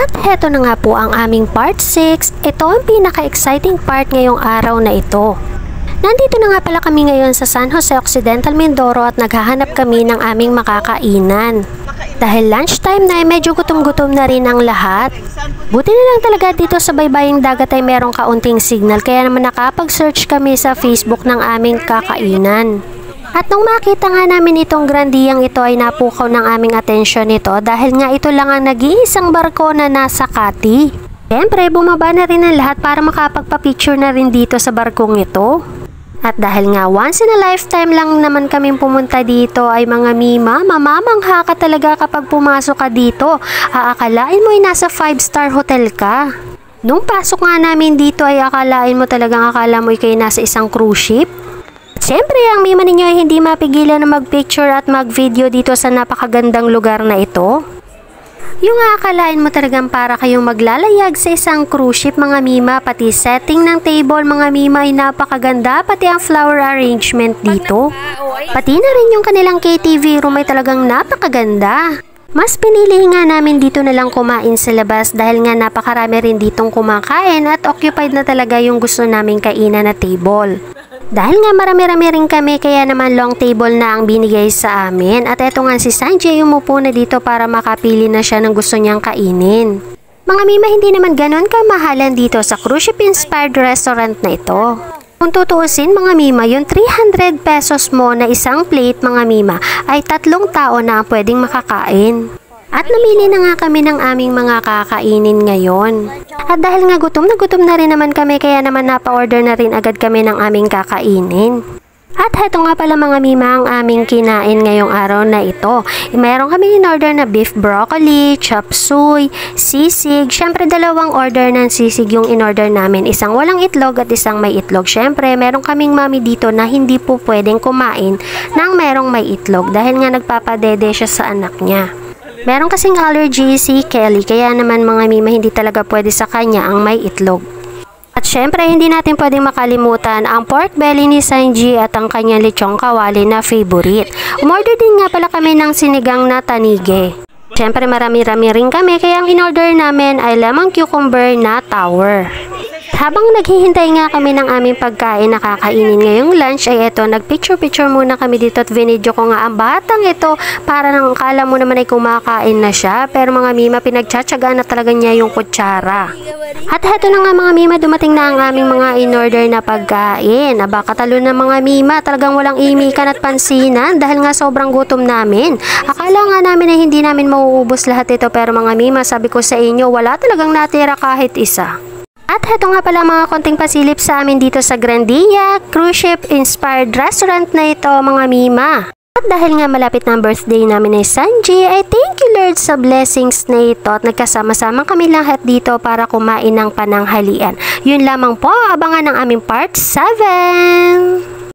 At heto na nga po ang aming part 6. Ito ang pinaka-exciting part ngayong araw na ito. Nandito na nga pala kami ngayon sa San Jose Occidental, Mindoro at naghahanap kami ng aming makakainan. Dahil lunchtime na medyo gutom-gutom na rin ang lahat. Buti na lang talaga dito sa baybaying dagat ay merong kaunting signal kaya naman nakapag-search kami sa Facebook ng aming kakainan. At nung makita nga namin itong grandiyang ito ay napukaw ng aming atensyon nito dahil nga ito lang ang nag-iisang barko na nasa Kati. Siyempre bumaba na rin ang lahat para makapagpa-picture na rin dito sa barkong ito. At dahil nga once in a lifetime lang naman kaming pumunta dito ay mga mima, mamamangha ka talaga kapag pumasok ka dito. Aakalain mo ay nasa 5-star hotel ka. Nung pasok nga namin dito ay akalain mo talagang akala mo ay kayo nasa isang cruise ship. Siyempre, ang mima ninyo ay hindi mapigilan na mag-picture at mag-video dito sa napakagandang lugar na ito. Yung aakalain mo talagang para kayong maglalayag sa isang cruise ship mga mima, pati setting ng table mga mima ay napakaganda, pati ang flower arrangement dito. Pati na rin yung kanilang KTV room ay talagang napakaganda. Mas pinili nga namin dito na lang kumain sa labas dahil nga napakarami rin ditong kumakain at occupied na talaga yung gusto naming kainan na table. Dahil nga marami-rami rin kami kaya naman long table na ang binigay sa amin at eto nga si Sanjay umupo na dito para makapili na siya ng gusto niyang kainin. Mga mima, hindi naman ganon kamahalan dito sa cruise ship inspired restaurant na ito. Kung tutuusin mga mima, yung 300 pesos mo na isang plate mga mima ay 3 tao na ang pwedeng makakain. At namili na nga kami ng aming mga kakainin ngayon. At dahil nga gutom na rin naman kami kaya naman napa-order na rin agad kami ng aming kakainin. At heto nga pala mga mima ang aming kinain ngayong araw na ito. Mayroon kami in-order na beef broccoli, chop suey, sisig. Siyempre 2 order ng sisig yung in-order namin. Isang walang itlog at isang may itlog. Siyempre meron kaming mami dito na hindi po pwedeng kumain ng merong may itlog dahil nga nagpapadede siya sa anak niya. Meron kasing allergy si Kelly kaya naman mga mima hindi talaga pwede sa kanya ang may itlog. At syempre hindi natin pwedeng makalimutan ang pork belly ni Sanji at ang kanyang lechong kawali na favorite. Umorder din nga pala kami ng sinigang na tanige. Syempre marami-rami rin kami kaya ang in-order namin ay lemon cucumber na tower. Habang naghihintay nga kami ng aming pagkain na kakainin ngayong lunch ay eto, nagpicture-picture muna kami dito at vinidyo ko nga ang batang ito para nang akala mo naman ay kumakain na siya pero mga mima pinagtsatsagaan na talaga niya yung kutsara. At heto na nga mga mima, dumating na ang aming mga in-order na pagkain. Aba katalo na mga mima, talagang walang imikan at pansinan dahil nga sobrang gutom namin. Akala nga namin ay hindi namin mauubos lahat ito pero mga mima, sabi ko sa inyo wala talagang natira kahit isa. At heto nga pala mga konting pasilip sa amin dito sa Grandia Cruise Ship Inspired Restaurant na ito mga mima. At dahil nga malapit na ang birthday namin ni Sanji ay thank you Lord sa blessings na ito at nagkasama-sama kami lahat dito para kumain ng pananghalian. Yun lamang po, abangan ng aming part 7!